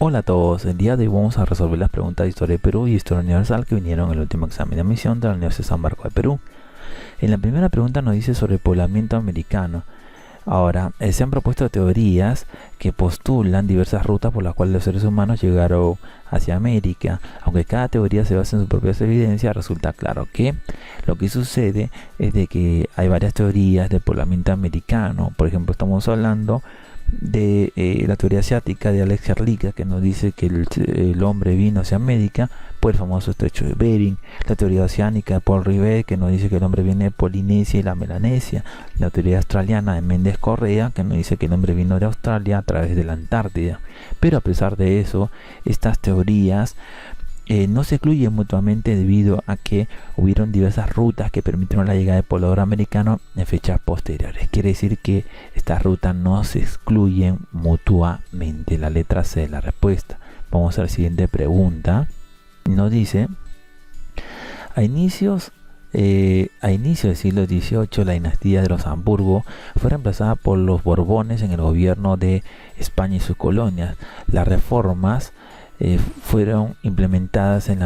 Hola a todos, el día de hoy vamos a resolver las preguntas de Historia de Perú y Historia Universal que vinieron en el último examen de admisión de la Universidad San Marcos de Perú. En la primera pregunta nos dice sobre el poblamiento americano. Ahora, se han propuesto teorías que postulan diversas rutas por las cuales los seres humanos llegaron hacia América. Aunque cada teoría se basa en sus propias evidencias, resulta claro que lo que sucede es de que hay varias teorías del poblamiento americano. Por ejemplo, estamos hablando de la teoría asiática de Alex Herlika, que nos dice que el hombre vino hacia América por el famoso estrecho de Bering. La teoría oceánica de Paul Rivet, que nos dice que el hombre viene de Polinesia y la Melanesia. La teoría australiana de Méndez Correa, que nos dice que el hombre vino de Australia a través de la Antártida. Pero a pesar de eso, estas teorías no se excluyen mutuamente debido a que hubieron diversas rutas que permitieron la llegada del poblador americano en fechas posteriores. Quiere decir que estas rutas no se excluyen mutuamente. La letra C es la respuesta. Vamos a la siguiente pregunta. Nos dice, a inicios del siglo XVIII, la dinastía de los Habsburgo fue reemplazada por los Borbones en el gobierno de España y sus colonias. Las reformas fueron implementadas en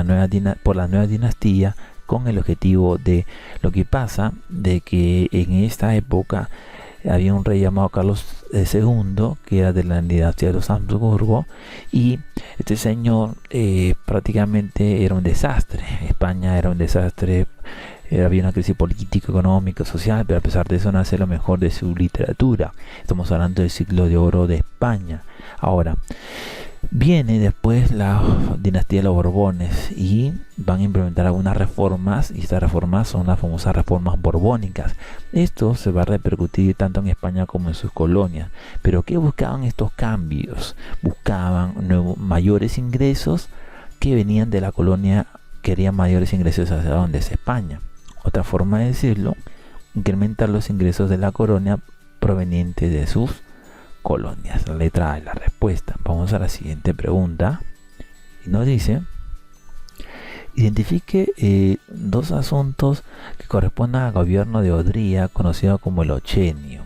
por la nueva dinastía con el objetivo de lo que pasa de que en esta época había un rey llamado Carlos II, que era de la dinastía de los Habsburgo, y este señor prácticamente era un desastre. España era un desastre. Había una crisis política, económica, social, pero a pesar de eso nace lo mejor de su literatura. Estamos hablando del siglo de oro de España. Ahora, viene después la dinastía de los Borbones y van a implementar algunas reformas, y estas reformas son las famosas reformas borbónicas. Esto se va a repercutir tanto en España como en sus colonias. Pero ¿qué buscaban estos cambios? Buscaban mayores ingresos que venían de la colonia, querían mayores ingresos hacia donde es España. Otra forma de decirlo, incrementar los ingresos de la colonia provenientes de sus colonias. La letra A es la respuesta. Vamos a la siguiente pregunta y nos dice, identifique dos asuntos que correspondan al gobierno de Odría, conocido como el Ochenio.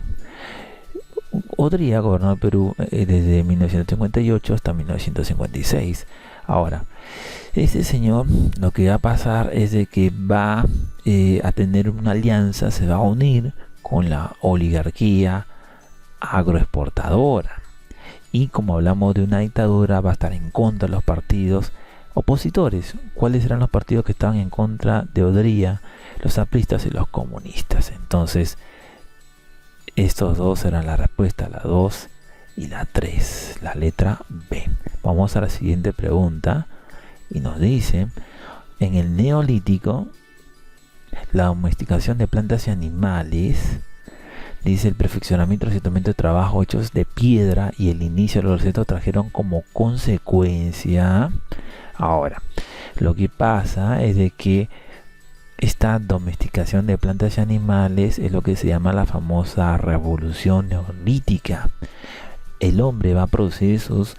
Odría gobernó el Perú desde 1958 hasta 1956. Ahora, este señor, lo que va a pasar es de que va a tener una alianza, se va a unir con la oligarquía agroexportadora, y como hablamos de una dictadura, va a estar en contra de los partidos opositores. ¿Cuáles eran los partidos que estaban en contra de Odría? Los apristas y los comunistas. Entonces estos dos eran la respuesta, la 2 y la 3, la letra B. Vamos a la siguiente pregunta y nos dice, en el Neolítico, la domesticación de plantas y animales, dice, el perfeccionamiento del instrumento de trabajo hechos de piedra y el inicio de los recetos trajeron como consecuencia. Ahora, lo que pasa es de que esta domesticación de plantas y animales es lo que se llama la famosa revolución neolítica. El hombre va a producir sus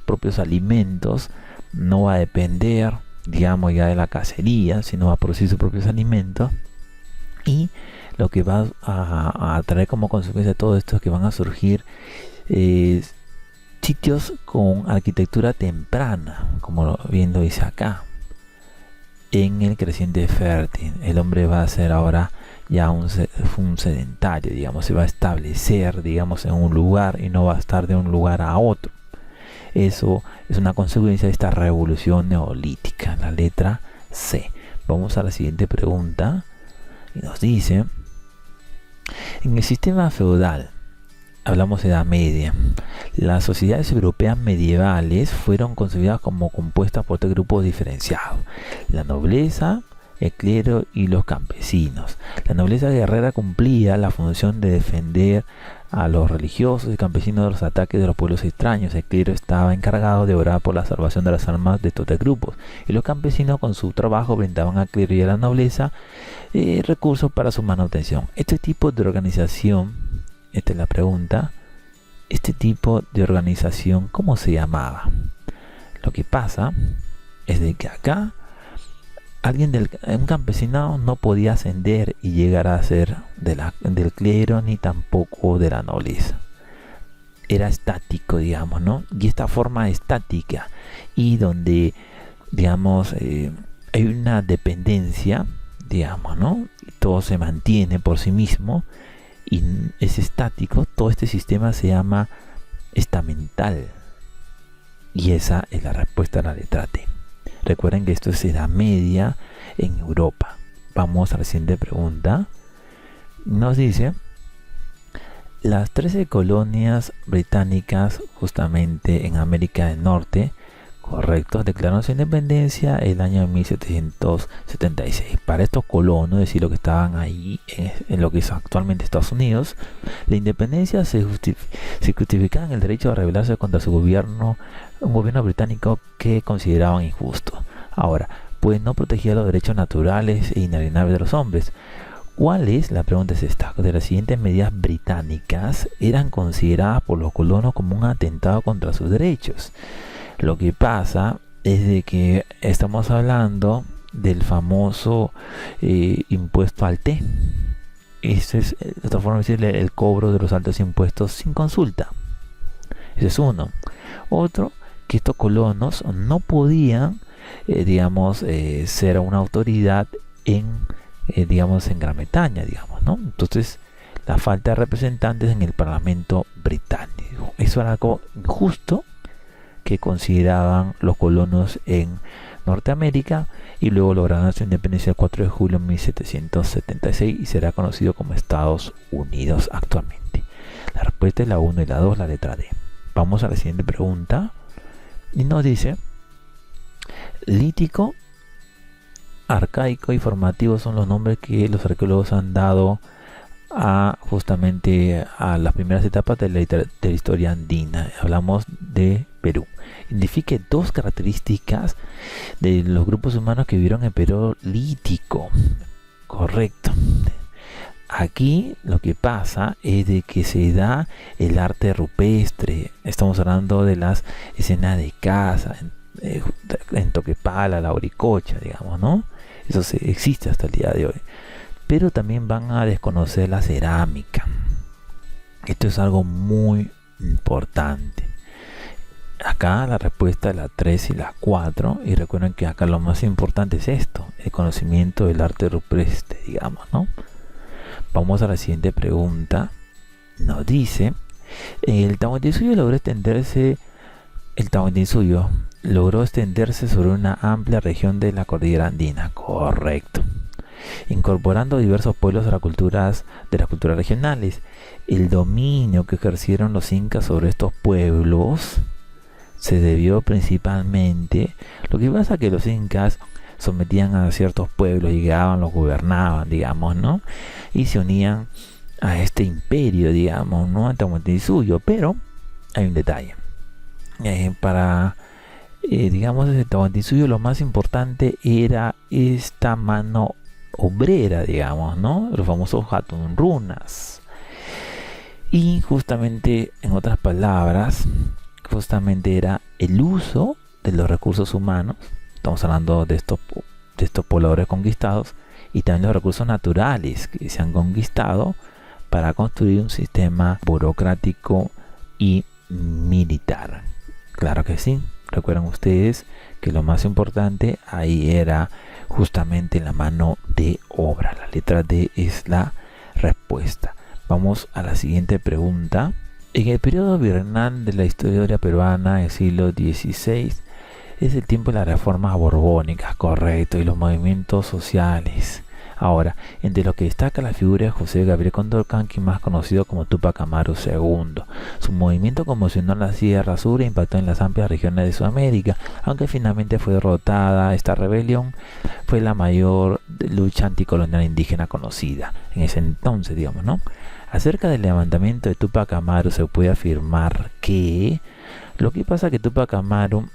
propios alimentos, no va a depender, digamos, ya de la cacería, sino va a producir sus propios alimentos, y lo que va a traer como consecuencia de todo esto es que van a surgir sitios con arquitectura temprana, como bien lo dice acá, en el creciente fértil. El hombre va a ser ahora ya un sedentario, digamos, se va a establecer, digamos, en un lugar y no va a estar de un lugar a otro. Eso es una consecuencia de esta revolución neolítica, la letra C. Vamos a la siguiente pregunta y nos dice, en el sistema feudal, hablamos de Edad Media, las sociedades europeas medievales fueron concebidas como compuestas por tres grupos diferenciados: la nobleza, el clero y los campesinos. La nobleza guerrera cumplía la función de defender a los religiosos y campesinos de los ataques de los pueblos extraños. El clero estaba encargado de orar por la salvación de las almas de estos tres grupos, y los campesinos con su trabajo brindaban al clero y a la nobleza recursos para su manutención. Este tipo de organización, esta es la pregunta, este tipo de organización, ¿cómo se llamaba? Lo que pasa es de que acá un campesino no podía ascender y llegar a ser del clero ni tampoco de la nobleza. era estático, digamos, ¿no? Y esta forma estática y donde, digamos, hay una dependencia, digamos, ¿no? Todo se mantiene por sí mismo y es estático. Todo este sistema se llama estamental. Y esa es la respuesta a la letra T. Recuerden que esto es Edad Media en Europa. Vamos a la siguiente pregunta. Nos dice: las 13 colonias británicas justamente en América del Norte, correcto, declararon su independencia el año 1776. Para estos colonos, es decir, los que estaban ahí en lo que es actualmente Estados Unidos, la independencia se justificaba en el derecho a rebelarse contra su gobierno, un gobierno británico que consideraban injusto. Ahora, pues no protegía los derechos naturales e inalienables de los hombres. ¿Cuál es? La pregunta es esta: de las siguientes medidas británicas eran consideradas por los colonos como un atentado contra sus derechos. Lo que pasa es de que estamos hablando del famoso impuesto al té. Esa es otra forma de decirle el cobro de los altos impuestos sin consulta. Ese es uno. Otro, que estos colonos no podían, ser una autoridad en Gran Bretaña, digamos, ¿no? Entonces, la falta de representantes en el Parlamento británico. Eso era algo injusto que consideraban los colonos en Norteamérica, y luego lograron su independencia el 4 de julio de 1776 y será conocido como Estados Unidos actualmente. La respuesta es la 1 y la 2, la letra D. Vamos a la siguiente pregunta y nos dice: lítico, arcaico y formativo son los nombres que los arqueólogos han dado justamente a las primeras etapas de la historia andina. Hablamos de Perú. Identifique dos características de los grupos humanos que vivieron en periodo lítico. Correcto. Aquí lo que pasa es de que se da el arte rupestre. Estamos hablando de las escenas de caza en Toquepala, la Oricocha, digamos, ¿no? Eso existe hasta el día de hoy. Pero también van a desconocer la cerámica. Esto es algo muy importante. Acá la respuesta es la 3 y la 4. Y recuerden que acá lo más importante es esto: el conocimiento del arte rupestre, digamos, ¿no? Vamos a la siguiente pregunta. Nos dice: el Tahuantinsuyo logró extenderse sobre una amplia región de la cordillera andina. Correcto. Incorporando diversos pueblos de las culturas regionales. El dominio que ejercieron los incas sobre estos pueblos se debió principalmente. Lo que pasa es que los incas sometían a ciertos pueblos, llegaban, los gobernaban, digamos, ¿no? Y se unían a este imperio, digamos, ¿no? Tahuantinsuyo. Pero hay un detalle. Ese Tahuantinsuyo, lo más importante era esta mano obrera, digamos, ¿no? Los famosos Hatun Runas. Y justamente, en otras palabras, justamente era el uso de los recursos humanos. Estamos hablando de estos pobladores conquistados, y también los recursos naturales que se han conquistado para construir un sistema burocrático y militar. Claro que sí. Recuerden ustedes que lo más importante ahí era justamente la mano de obra. La letra D es la respuesta. Vamos a la siguiente pregunta. En el periodo virreinal de la historia peruana del siglo XVI es el tiempo de las reformas borbónicas, correcto, y los movimientos sociales. Ahora, entre los que destaca la figura de José Gabriel Condorcanqui, más conocido como Túpac Amaru II. Su movimiento conmocionó la Sierra Sur e impactó en las amplias regiones de Sudamérica, aunque finalmente fue derrotada. Esta rebelión fue la mayor lucha anticolonial indígena conocida en ese entonces, digamos, ¿no? Acerca del levantamiento de Túpac Amaru se puede afirmar que lo que pasa es que Túpac Amaru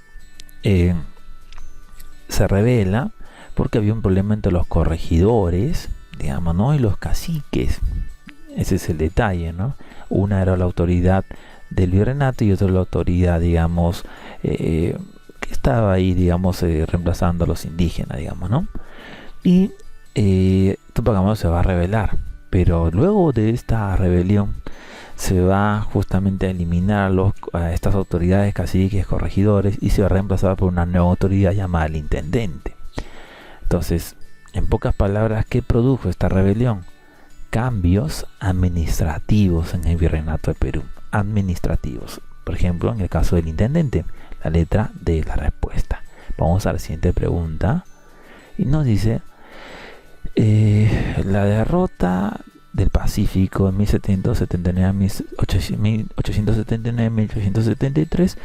se revela porque había un problema entre los corregidores, digamos, ¿no? Y los caciques. Ese es el detalle, ¿no? Una era la autoridad del virreinato y otra la autoridad, digamos, que estaba ahí, digamos, reemplazando a los indígenas, digamos, ¿no? Y Túpac Amaru se va a rebelar, pero luego de esta rebelión se va justamente a eliminar a estas autoridades, caciques, corregidores, y se va a reemplazar por una nueva autoridad llamada el intendente. Entonces, en pocas palabras, ¿qué produjo esta rebelión? Cambios administrativos en el Virreinato de Perú. Administrativos. Por ejemplo, en el caso del intendente, la letra D es la respuesta. Vamos a la siguiente pregunta. Y nos dice, la derrota del Pacífico en 1873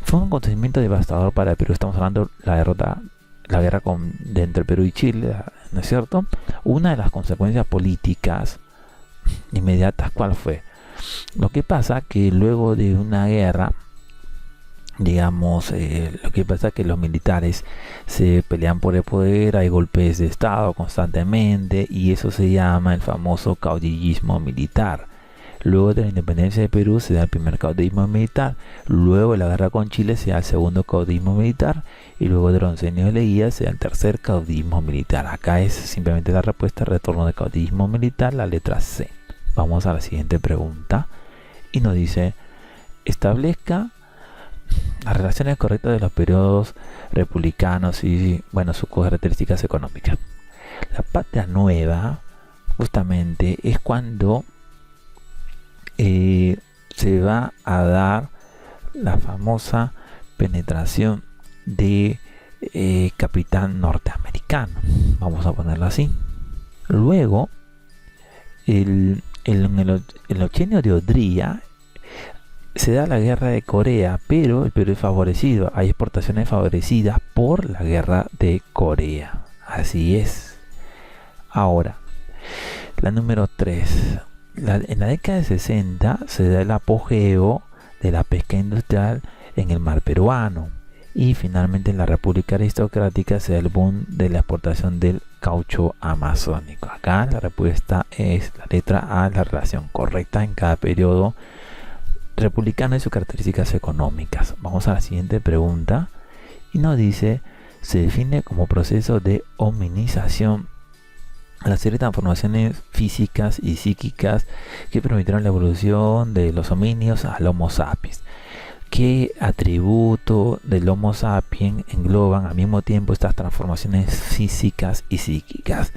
fue un acontecimiento devastador para el Perú. Estamos hablando de la derrota, la guerra entre Perú y Chile, ¿no es cierto? Una de las consecuencias políticas inmediatas, ¿cuál fue? Lo que pasa que luego de una guerra, digamos, lo que pasa es que los militares se pelean por el poder, hay golpes de estado constantemente, y eso se llama el famoso caudillismo militar. Luego de la independencia de Perú se da el primer caudillismo militar, luego de la guerra con Chile se da el segundo caudillismo militar, y luego de los 11 años de Leguía se da el tercer caudillismo militar. Acá es simplemente la respuesta, retorno del caudillismo militar, la letra C. Vamos a la siguiente pregunta y nos dice, establezca las relaciones correctas de los periodos republicanos y, bueno, sus características económicas. La patria nueva justamente es cuando se va a dar la famosa penetración de capital norteamericano, vamos a ponerlo así. Luego en el ochenio de Odría se da la guerra de Corea, pero el Perú es favorecido, hay exportaciones favorecidas por la guerra de Corea, así es. Ahora, la número 3, en la década de 60 se da el apogeo de la pesca industrial en el mar peruano, y finalmente en la República Aristocrática se da el boom de la exportación del caucho amazónico. Acá la respuesta es la letra A, la relación correcta en cada periodo republicano y sus características económicas. Vamos a la siguiente pregunta y nos dice, se define como proceso de hominización la serie de transformaciones físicas y psíquicas que permitieron la evolución de los homínidos al Homo sapiens. ¿Qué atributo del Homo sapiens engloban al mismo tiempo estas transformaciones físicas y psíquicas?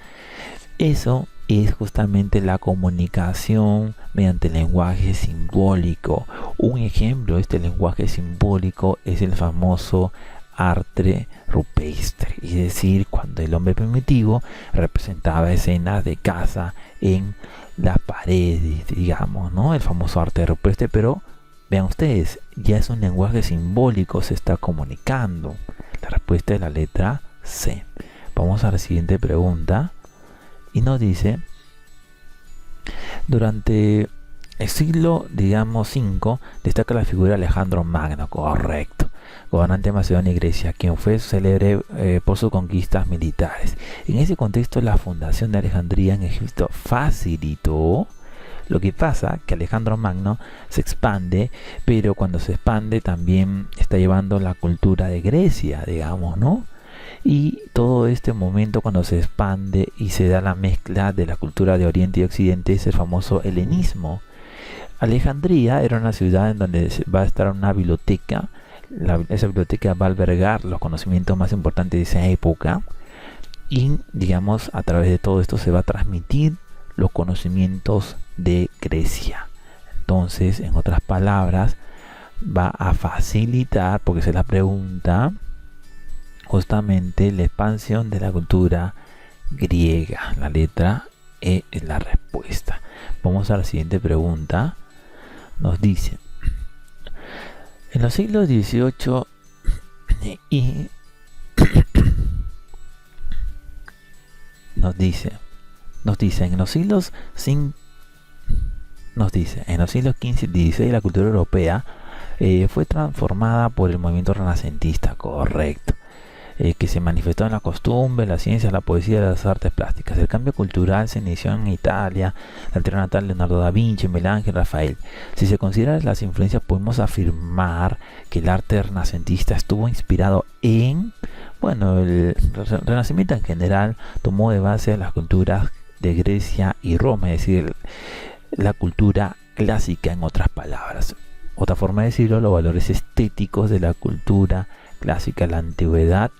Eso es justamente la comunicación mediante el lenguaje simbólico. Un ejemplo de este lenguaje simbólico es el famoso arte rupestre, es decir, cuando el hombre primitivo representaba escenas de caza en las paredes, digamos, ¿no? El famoso arte rupestre, pero vean ustedes, ya es un lenguaje simbólico, se está comunicando. La respuesta es la letra C. Vamos a la siguiente pregunta y nos dice, durante el siglo, digamos, V, destaca la figura de Alejandro Magno, correcto, gobernante de Macedonia y Grecia, quien fue célebre por sus conquistas militares. En ese contexto, la fundación de Alejandría en Egipto facilitó. Lo que pasa que Alejandro Magno se expande, pero cuando se expande también está llevando la cultura de Grecia, digamos, ¿no? Y todo este momento cuando se expande y se da la mezcla de la cultura de Oriente y Occidente es el famoso helenismo. Alejandría era una ciudad en donde va a estar una biblioteca. Esa biblioteca va a albergar los conocimientos más importantes de esa época y, digamos, a través de todo esto se va a transmitir los conocimientos de Grecia. Entonces, en otras palabras, va a facilitar, porque se la pregunta, justamente la expansión de la cultura griega. La letra E es la respuesta. Vamos a la siguiente pregunta. Nos dice, en los siglos XVIII y nos dice en los siglos XV y XVI la cultura europea fue transformada por el movimiento renacentista, correcto, que se manifestó en la costumbre, la ciencia, la poesía y las artes plásticas. El cambio cultural se inició en Italia, la tierra natal de Leonardo da Vinci, Miguel Ángel, Rafael. Si se consideran las influencias, podemos afirmar que el arte renacentista estuvo inspirado en, bueno, el Renacimiento en general tomó de base las culturas de Grecia y Roma, es decir, la cultura clásica, en otras palabras. Otra forma de decirlo, los valores estéticos de la cultura clásica, la antigüedad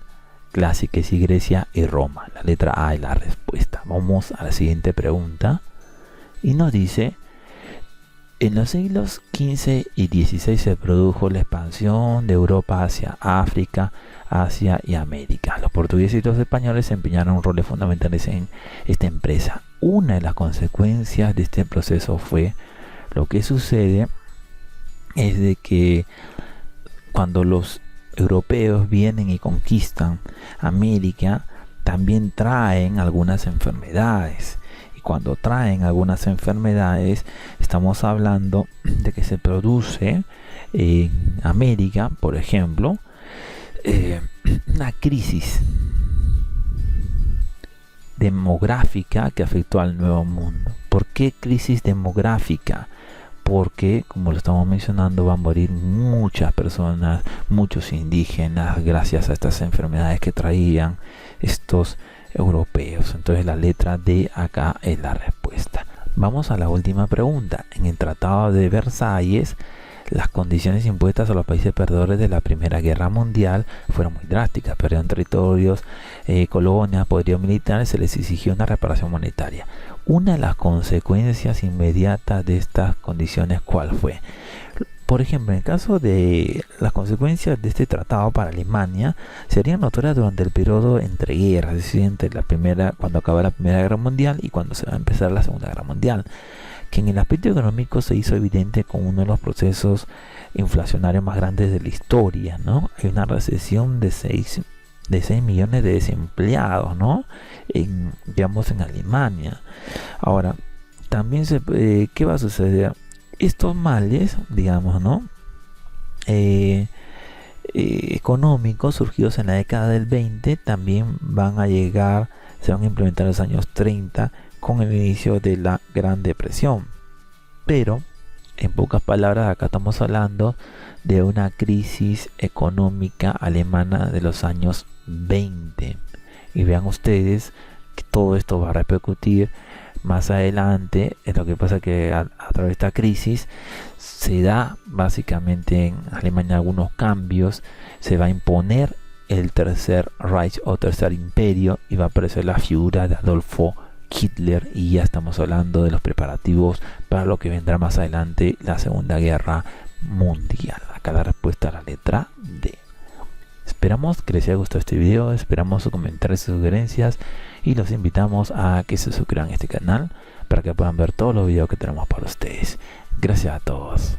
clásica es Grecia y Roma. La letra A es la respuesta. Vamos a la siguiente pregunta y nos dice: en los siglos XV y XVI se produjo la expansión de Europa hacia África, Asia y América. Los portugueses y los españoles empeñaron roles fundamentales en esta empresa. Una de las consecuencias de este proceso fue lo que sucede es de que cuando los europeos vienen y conquistan América, también traen algunas enfermedades. Y cuando traen algunas enfermedades, estamos hablando de que se produce en América, por ejemplo, una crisis demográfica que afectó al Nuevo Mundo. ¿Por qué crisis demográfica? Porque, como lo estamos mencionando, van a morir muchas personas, muchos indígenas, gracias a estas enfermedades que traían estos europeos. Entonces la letra D acá es la respuesta. Vamos a la última pregunta. En el Tratado de Versalles, las condiciones impuestas a los países perdedores de la Primera Guerra Mundial fueron muy drásticas. Perdieron territorios, colonias, poderío militar, se les exigió una reparación monetaria. Una de las consecuencias inmediatas de estas condiciones, ¿cuál fue? Por ejemplo, en el caso de las consecuencias de este tratado para Alemania, serían notorias durante el periodo entre guerras, es decir, entre cuando acaba la Primera Guerra Mundial y cuando se va a empezar la Segunda Guerra Mundial, que en el aspecto económico se hizo evidente con uno de los procesos inflacionarios más grandes de la historia, ¿no? Hay una recesión de 6 millones de desempleados, ¿no? Digamos, en Alemania. Ahora, también ¿qué va a suceder? Estos males, digamos, ¿no? Económicos surgidos en la década del 20 también se van a implementar en los años 30 con el inicio de la Gran Depresión. Pero, en pocas palabras, acá estamos hablando de una crisis económica alemana de los años 20. Y vean ustedes que todo esto va a repercutir más adelante. Es lo que pasa que a través de esta crisis se da básicamente en Alemania algunos cambios. Se va a imponer el Tercer Reich o Tercer Imperio y va a aparecer la figura de Adolfo Hitler, y ya estamos hablando de los preparativos para lo que vendrá más adelante, la Segunda Guerra Mundial. Acá la respuesta a la letra D. Esperamos que les haya gustado este video, esperamos sus comentarios y sugerencias, y los invitamos a que se suscriban a este canal para que puedan ver todos los videos que tenemos para ustedes. Gracias a todos.